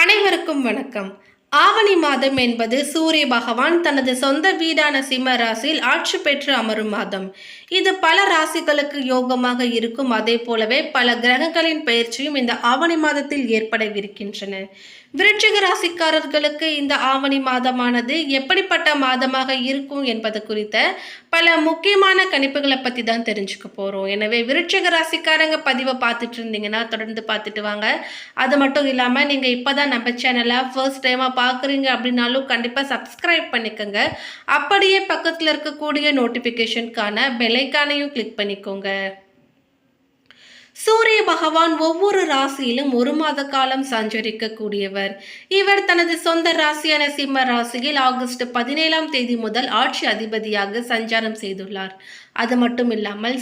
அனைவருக்கும் வணக்கம். ஆவணி மாதம் என்பது சூரிய பகவான் தனது சொந்த வீடான சிம்ம ராசியில் ஆட்சி பெற்று அமரும் மாதம். இது பல ராசிகளுக்கு யோகமாக இருக்கும். அதே போலவே பல கிரகங்களின் பயிற்சியும் இந்த ஆவணி மாதத்தில் ஏற்படவிருக்கின்றன. விருச்சிக ராசிக்காரர்களுக்கு இந்த ஆவணி மாதமானது எப்படிப்பட்ட மாதமாக இருக்கும் என்பது குறித்த பல முக்கியமான கணிப்புகளை பற்றி தான் தெரிஞ்சுக்க போகிறோம். எனவே விருச்சிக ராசிக்காரங்க பதிவை பார்த்துட்டு இருந்தீங்கன்னா தொடர்ந்து பார்த்துட்டு வாங்க. அது மட்டும் இல்லாமல் நீங்கள் இப்போ தான் நம்ம சேனலை ஃபர்ஸ்ட் டைமாக பார்க்குறீங்க அப்படின்னாலும் கண்டிப்பாக சப்ஸ்கிரைப் பண்ணிக்கோங்க. அப்படியே பக்கத்தில் இருக்கக்கூடிய நோட்டிஃபிகேஷனுக்கான பெல்லைக்கானையும் கிளிக் பண்ணிக்கோங்க. சூரிய பகவான் ஒவ்வொரு ராசியிலும் ஒரு மாத காலம் சஞ்சரிக்க கூடியவர். இவர் தனது சொந்த ராசியான சிம்ம ராசியில் ஆகஸ்ட் 17ஆம் தேதி முதல் ஆட்சி அதிபதியாக சஞ்சாரம் செய்துள்ளார். அது மட்டுமில்லாமல்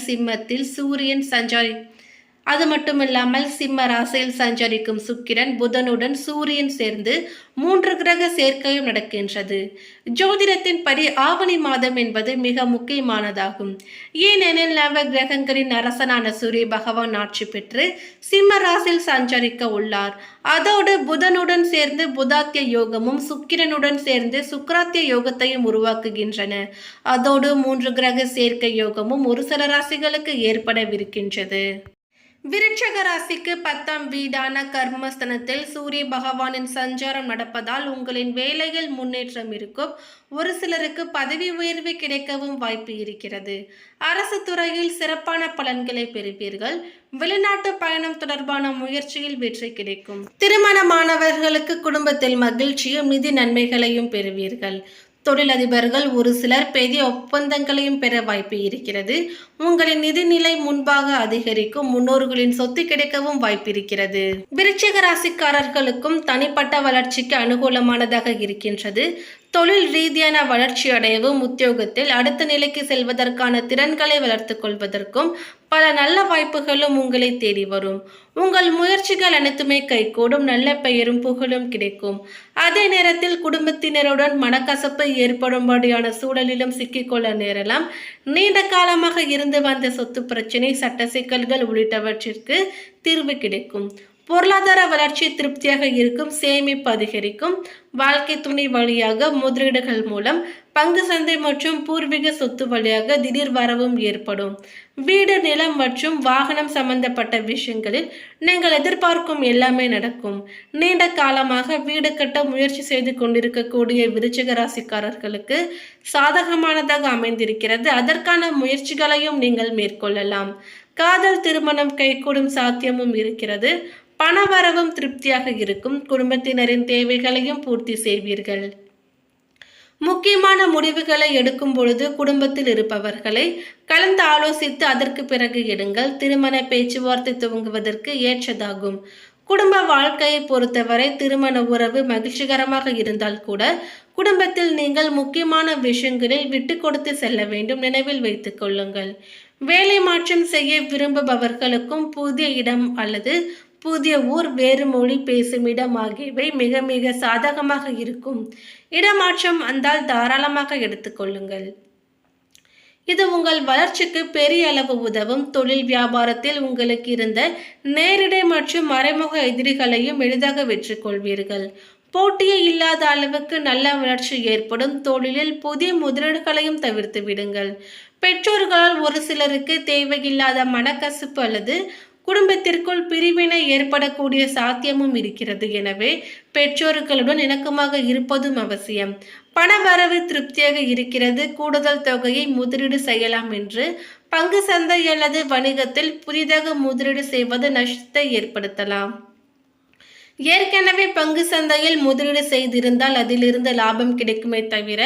சிம்ம ராசியில் சஞ்சரிக்கும் சுக்கிரன் புதனுடன் சூரியன் சேர்ந்து 3 கிரக சேர்க்கையும் நடக்கின்றது. ஜோதிடத்தின் படி ஆவணி மாதம் என்பது மிக முக்கியமானதாகும். ஏனெனில் நவ கிரகங்களின் அரசனான சூரிய பகவான் ஆட்சி பெற்று சிம்ம ராசியில் சஞ்சரிக்க உள்ளார். அதோடு புதனுடன் சேர்ந்து புதாத்திய யோகமும் சுக்கிரனுடன் சேர்ந்து சுக்கிராத்திய யோகத்தையும் உருவாக்குகின்றன. அதோடு 3 கிரக சேர்க்கை யோகமும் ஒரு சில ராசிகளுக்கு ஏற்படவிருக்கின்றது. விருட்சக ராசிக்கு 10ஆம் வீடான கர்மஸ்தனத்தில் சூரிய பகவானின் சஞ்சாரம் நடப்பதால் உங்களின் வேலையில் முன்னேற்றம் இருக்கும். ஒரு சிலருக்கு பதவி உயர்வு கிடைக்கவும் வாய்ப்பு இருக்கிறது. அரசு துறையில் சிறப்பான பலன்களை பெறுவீர்கள். வெளிநாட்டு பயணம் தொடர்பான முயற்சியில் வெற்றி கிடைக்கும். திருமணமானவர்களுக்கு குடும்பத்தில் மகிழ்ச்சியும் நிதி நன்மைகளையும் பெறுவீர்கள். தொழிலதிபர்கள் ஒரு சிலர் பெரிய ஒப்பந்தங்களையும் பெற வாய்ப்பு இருக்கிறது. உங்களின் நிதிநிலை முன்பாக அதிகரிக்கும். முன்னோர்களின் சொத்து கிடைக்கவும் வாய்ப்பு இருக்கிறது. விருச்சிக ராசிக்காரர்களுக்கும் தனிப்பட்ட வளர்ச்சிக்கு அனுகூலமானதாக இருக்கின்றது. தொழில் ரீதியான வளர்ச்சி அடையவும் உத்தியோகத்தில் அடுத்த நிலைக்கு செல்வதற்கான திறன்களை வளர்த்து கொள்வதற்கும் பல நல்ல வாய்ப்புகளும் உங்களை தேடி வரும். உங்கள் முயற்சிகள் அனைத்துமே கைகூடும். நல்ல பெயரும் புகழும் கிடைக்கும். அதே நேரத்தில் குடும்பத்தினருடன் மனக்கசப்பு ஏற்படும்படியான சூழலிலும் சிக்கிக்கொள்ள நேரலாம். நீண்ட காலமாக இருந்து வந்த சொத்து பிரச்சினை, சட்ட சிக்கல்கள் உள்ளிட்டவற்றிற்கு தீர்வு கிடைக்கும். பொருளாதார வளர்ச்சி திருப்தியாக இருக்கும். சேமிப்பு அதிகரிக்கும். வாழ்க்கை துணை வழியாக முதலீடுகள் மூலம் பங்கு சந்தை மற்றும் பூர்வீக சொத்து வழியாக திடீர் வரவும் ஏற்படும். வீடு, நிலம் மற்றும் வாகனம் சம்பந்தப்பட்ட விஷயங்களில் நீங்கள் எதிர்பார்க்கும் எல்லாமே நடக்கும். நீண்ட காலமாக வீடு கட்ட முயற்சி செய்து கொண்டிருக்கக்கூடிய விருச்சிக ராசிக்காரர்களுக்கு சாதகமானதாக அமைந்திருக்கிறது. அதற்கான முயற்சிகளையும் நீங்கள் மேற்கொள்ளலாம். காதல், திருமணம் கைகூடும் சாத்தியமும் இருக்கிறது. பணவரவும் திருப்தியாக இருக்கும். குடும்பத்தினரின் தேவைகளையும் பூர்த்தி செய்வீர்கள். முக்கியமான முடிவுகளை எடுக்கும் பொழுது குடும்பத்தில் இருப்பவர்களை கலந்து ஆலோசித்து அதற்கு பிறகு எடுங்கள். திருமண பேச்சுவார்த்தை துவங்குவதற்கு ஏற்றதாகும். குடும்ப வாழ்க்கையை பொறுத்தவரை திருமண உறவு மகிழ்ச்சிகரமாக இருந்தால் கூட குடும்பத்தில் நீங்கள் முக்கியமான விஷயங்களில் விட்டு கொடுத்து செல்ல வேண்டும். நினைவில் வைத்துக் கொள்ளுங்கள். வேலை மாற்றம் செய்ய விரும்புபவர்களுக்கும் புதிய இடம் அல்லது புதிய ஊர், வேறு மொழி பேசும் இடம் ஆகியவை மிக மிக சாதகமாக இருக்கும். இடமாற்றம் வந்தால் தாராளமாக எடுத்துக்கொள்ளுங்கள். இது உங்கள் வளர்ச்சிக்கு பெரிய அளவு உதவும். தொழில் வியாபாரத்தில் உங்களுக்கு இருந்த நேரிடை மற்றும் மறைமுக எதிரிகளையும் எளிதாக வெற்றி கொள்வீர்கள். போட்டியே இல்லாத அளவுக்கு நல்ல வளர்ச்சி ஏற்படும். தொழிலில் புதிய முதலீடுகளையும் தவிர்த்து விடுங்கள். பெற்றோர்களால் ஒரு சிலருக்கு தேவையில்லாத மனக்கசப்பு அல்லது குடும்பத்திற்குள் பிரிவினை ஏற்படக்கூடிய சாத்தியமும் இருக்கிறது. எனவே பெற்றோர்களுடன் இணக்கமாக இருப்பதும் அவசியம். பண வரவு திருப்தியாக இருக்கிறது. கூடுதல் தொகையை முதலீடு செய்யலாம். என்று பங்கு சந்தை அல்லது வணிகத்தில் புதிதாக முதலீடு செய்வது நஷ்டத்தை ஏற்படுத்தலாம். ஏற்கனவே பங்கு சந்தையில் முதலீடு செய்திருந்தால் அதிலிருந்து லாபம் கிடைக்குமே தவிர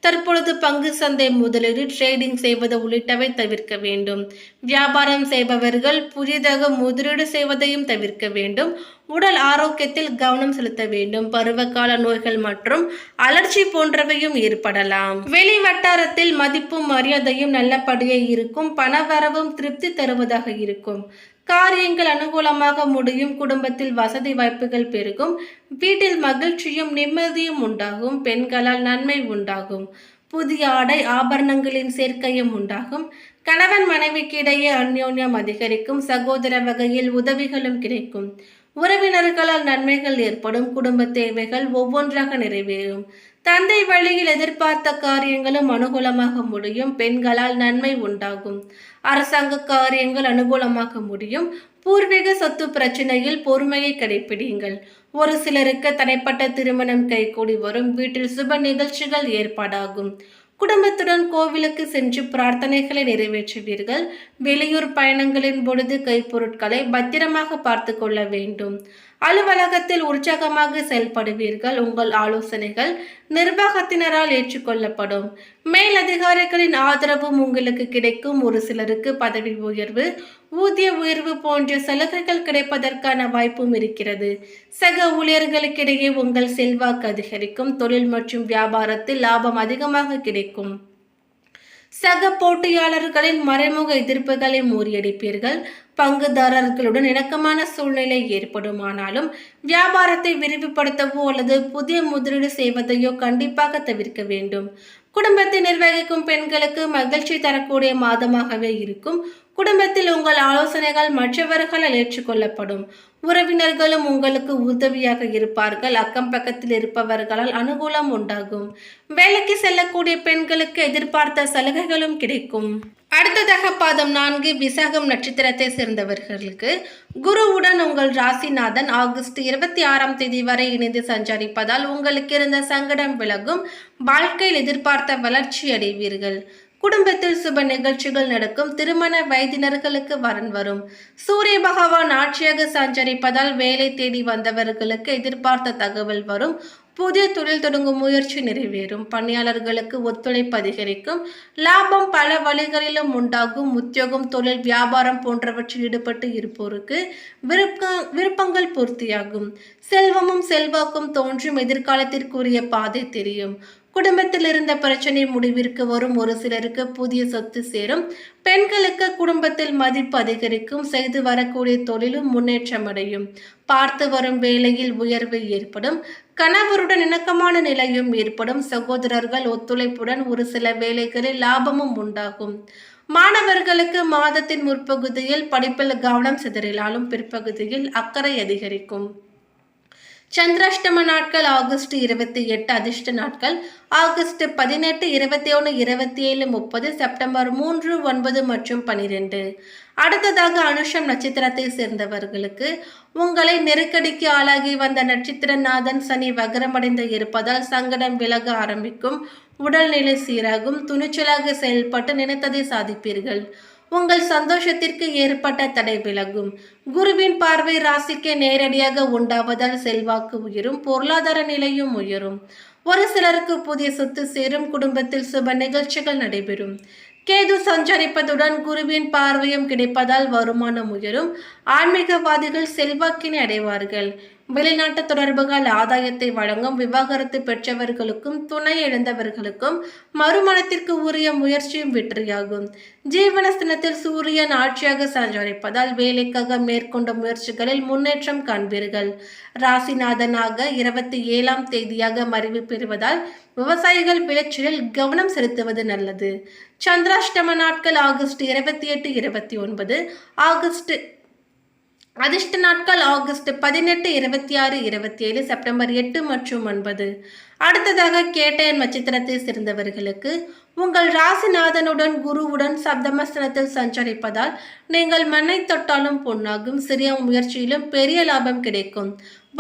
தற்பொழுது பங்கு சந்தை முதலீடு, ட்ரேடிங் செய்வது உள்ளிட்டவை தவிர்க்க வேண்டும். வியாபாரம் செய்பவர்கள் புதிதாக முதலீடு செய்வதையும் தவிர்க்க வேண்டும். உடல் ஆரோக்கியத்தில் கவனம் செலுத்த வேண்டும். பருவகால நோய்கள் மற்றும் அலர்ஜி போன்றவையும் ஏற்படலாம். வெளி வட்டாரத்தில் மதிப்பும் மரியாதையும் நல்லபடியே இருக்கும். பணவரவும் திருப்தி தருவதாக இருக்கும். காரியங்கள் அனுகூலமாக முடியும். குடும்பத்தில் வசதி வாய்ப்புகள் பெருகும். வீட்டில் மகிழ்ச்சியும் நிம்மதியும் உண்டாகும். பெண்களால் நன்மை உண்டாகும். புதிய ஆடை ஆபரணங்களின் சேர்க்கையும் உண்டாகும். கணவன் மனைவிக்கு இடையே அந்யோன்யம் அதிகரிக்கும். சகோதர வகையில் உதவிகளும் கிடைக்கும். உறவினர்களால் நன்மைகள் ஏற்படும். குடும்ப தேவைகள் ஒவ்வொன்றாக நிறைவேறும். தந்தை வழியில் எதிர்பார்த்த காரியங்களும் அனுகூலமாக முடியும். பெண்களால் நன்மை உண்டாகும். அரசாங்க காரியங்கள் அனுகூலமாக முடியும். பூர்வீக சொத்து பிரச்சனையில் பொறுமையை கடைபிடியுங்கள். ஒரு சிலருக்கு தனிப்பட்ட திருமணம் கைகூடி வரும். வீட்டில் சுப நிகழ்ச்சிகள் ஏற்பாடாகும். குடும்பத்துடன் கோவிலுக்கு சென்று பிரார்த்தனைகளை நிறைவேற்றுவீர்கள். வெளியூர் பயணங்களின் பொழுது கைப்பொருட்களை பத்திரமாக பார்த்து கொள்ள வேண்டும். அலுவலகத்தில் உற்சாகமாக செயல்படுவீர்கள். உங்கள் ஆலோசனைகள் நிர்வாகத்தினரால் ஏற்றுக்கொள்ளப்படும். மேலதிகாரிகளின் ஆதரவும் உங்களுக்கு கிடைக்கும். ஒரு சிலருக்கு பதவி உயர்வு, ஊதிய உயர்வு போன்ற சலுகைகள் கிடைப்பதற்கான வாய்ப்பும் இருக்கிறது. சக ஊழியர்களுக்கிடையே உங்கள் செல்வாக்கு அதிகரிக்கும். தொழில் மற்றும் வியாபாரத்தில் லாபம் அதிகமாக கிடைக்கும். சக போட்டியாளர்களின் மறைமுக எதிர்ப்புகளை முறியடிப்பீர்கள். பங்குதாரர்களுடன் இணக்கமான சூழ்நிலை ஏற்படுமானாலும் வியாபாரத்தை விரிவுபடுத்தவோ அல்லது புதிய முதலீடு செய்வதையோ கண்டிப்பாக தவிர்க்க வேண்டும். குடும்பத்தை நிர்வகிக்கும் பெண்களுக்கு மகிழ்ச்சி தரக்கூடிய மாதமாகவே இருக்கும். குடும்பத்தில் உங்கள் ஆலோசனைகள் மற்றவர்களால் ஏற்றுக்கொள்ளப்படும். உறவினர்களும் உங்களுக்கு உதவியாக இருப்பார்கள். அக்கம் பக்கத்தில் இருப்பவர்களால் அனுகூலம் உண்டாகும். வேலைக்கு செல்லக்கூடிய பெண்களுக்கு எதிர்பார்த்த சலுகைகளும் கிடைக்கும். அடுத்ததாக பாதம் 4 விசாகம் நட்சத்திரத்தை சேர்ந்தவர்களுக்கு குருவுடன் உங்கள் ராசிநாதன் ஆகஸ்ட் 26ஆம் தேதி வரை இணைந்து சஞ்சரிப்பதால் உங்களுக்கு இருந்த சங்கடம் விலகும். வாழ்க்கையில் எதிர்பார்த்த வளர்ச்சி அடைவீர்கள். குடும்பத்தில் சுப நிகழ்ச்சிகள் நடக்கும். திருமண வயதினர்களுக்கு வரன் வரும். சூரிய பகவான் ஆட்சியாக சஞ்சரிப்பதால் வேலை தேடி வந்தவர்களுக்கு எதிர்பார்த்த தகவல் வரும். புதிய தொழில் தொடங்கும் முயற்சி நிறைவேறும். பணியாளர்களுக்கு ஒத்துழைப்பு அதிகரிக்கும். லாபம் பல வழிகளிலும் உண்டாகும். உத்தியோகம், தொழில், வியாபாரம் போன்றவற்றில் ஈடுபட்டு இருப்போருக்கு விருப்பங்கள் பூர்த்தியாகும். செல்வமும் செல்வாக்கும் தோன்றும். எதிர்காலத்திற்குரிய பாதை தெரியும். குடும்பத்தில் இருந்த பிரச்சனை முடிவிற்கு வரும். ஒரு சிலருக்கு புதிய சொத்து சேரும். பெண்களுக்கு குடும்பத்தில் மதிப்பு அதிகரிக்கும். செய்து வரக்கூடிய தொழிலும் முன்னேற்றம் அடையும். பார்த்து வரும் வேலையில் உயர்வு ஏற்படும். கணவருடன் இணக்கமான நிலையும் ஏற்படும். சகோதரர்கள் ஒத்துழைப்புடன் ஒரு சில வேலைகளில் லாபமும் உண்டாகும். மாணவர்களுக்கு மாதத்தின் முற்பகுதியில் படிப்பில் கவனம் சிதறினாலும் பிற்பகுதியில் அக்கறை அதிகரிக்கும். சந்திராஷ்டம நாட்கள் ஆகஸ்ட் 28. அதிர்ஷ்ட நாட்கள் ஆகஸ்ட் 18, 21, 27, 30, செப்டம்பர் 3, 9 மற்றும் 12. அடுத்ததாக அனுஷம் நட்சத்திரத்தை சேர்ந்தவர்களுக்கு உங்களை நெருக்கடிக்கு ஆளாகி வந்த நட்சத்திரநாதன் சனி வக்ரமடைந்து இருப்பதால் சங்கடம் விலக ஆரம்பிக்கும். உடல்நிலை சீராகும். துணிச்சலாக செயல்பட்டு நினைத்ததை சாதிப்பீர்கள். உங்கள் சந்தோஷத்திற்கு ஏற்பட்ட தடை விலகும். குருவின் பார்வை ராசிக்கு நேரடியாக உண்டாவதால் செல்வாக்கு உயரும். பொருளாதார நிலையும் உயரும். ஒரு சிலருக்கு புதிய சொத்து சேரும். குடும்பத்தில் சுப நிகழ்ச்சிகள் நடைபெறும். கேது சஞ்சரிப்பதுடன் குருவின் பார்வையும் கிடைப்பதால் வருமானம் உயரும். ஆன்மீகவாதிகள் செல்வாக்கினை அடைவார்கள். வெளிநாட்டு தொடர்புகள் ஆதாயத்தை வழங்கும். விவாகரத்து பெற்றவர்களுக்கும் துணை இழந்தவர்களுக்கும் மறுமணத்திற்கு உரிய முயற்சியும் வெற்றியாகும். ஜீவனஸ்தானத்தில் சூரியன் ஆட்சியாக சஞ்சரிப்பதால் வேலைக்காக மேற்கொண்ட முயற்சிகளில் முன்னேற்றம் காண்பீர்கள். ராசிநாதனாக 27ஆம் தேதியாக மறைவு பெறுவதால் விவசாயிகள் விளைச்சலில் கவனம் செலுத்துவது நல்லது. சந்திராஷ்டம நாட்கள் ஆகஸ்ட் 28, 29. ஆகஸ்ட் அதிர்ஷ்ட நாட்கள் ஆகஸ்ட் 18, 26, 27, செப்டம்பர் 8 மற்றும் 9. அடுத்ததாக கேட்டயன் நட்சத்திரத்தை சேர்ந்தவர்களுக்கு உங்கள் ராசிநாதனுடன் குருவுடன் சப்தமஸ்தானத்தில் சஞ்சரிப்பதால் நீங்கள் மண்ணை தொட்டாலும் பொன்னாகும். சிறிய முயற்சியிலும் பெரிய லாபம் கிடைக்கும்.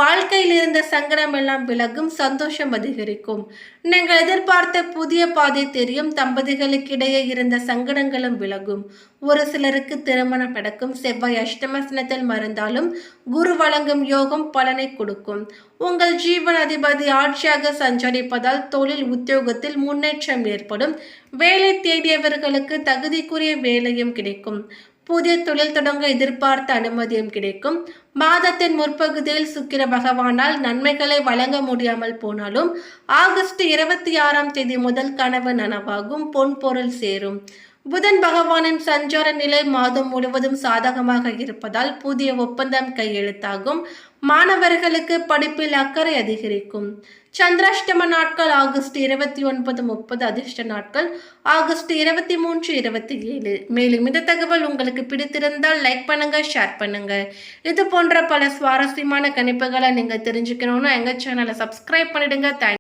வாழ்க்கையில் இருந்த சங்கடம் எல்லாம் விலகும். சந்தோஷம் அதிகரிக்கும். நீங்கள் எதிர்பார்த்த புதிய பாதை தெரியும். தம்பதிகளுக்கிடையே இருந்த சங்கடங்களும் விலகும். ஒரு சிலருக்கு திருமணம் நடக்கும். செவ்வாய் அஷ்டமஸ்தானத்தில் மறைந்தாலும் குரு வழங்கும் யோகம் பலனை கொடுக்கும். உங்கள் ஜீவன் அதிபதி ஆட்சியாக சஞ்சரிப்பதால் தொழில் உத்தியோகத்தில் முன்னேற்றம் ஏற்படும். வேலை தேடியவர்களுக்கு தகுதிக்குரிய வேலையும் கிடைக்கும். புதிய தொழில் தொடங்க எதிர்பார்த்த அனுமதியும் கிடைக்கும். மாதத்தின் முற்பகுதியில் சுக்கிர பகவானால் நன்மைகளை வழங்க முடியாமல் போனாலும் ஆகஸ்ட் 26ஆம் தேதி முதல் கனவு நனவாகும். பொன் பொருள் சேரும். புதன் பகவானின் சஞ்சார நிலை மாதம் முழுவதும் சாதகமாக இருப்பதால் புதிய ஒப்பந்தம் கையெழுத்தாகும். மாணவர்களுக்கு படிப்பில் அக்கறை அதிகரிக்கும். சந்திராஷ்டம நாட்கள் ஆகஸ்ட் 29, 30. அதிர்ஷ்ட நாட்கள் ஆகஸ்ட் 23, 27. மேலும் இந்த தகவல் உங்களுக்கு பிடித்திருந்தால் லைக் பண்ணுங்க, ஷேர் பண்ணுங்க. இது போன்ற பல சுவாரஸ்யமான கணிப்புகளை நீங்க தெரிஞ்சுக்கணும்னா எங்க சேனலை சப்ஸ்கிரைப் பண்ணிடுங்க.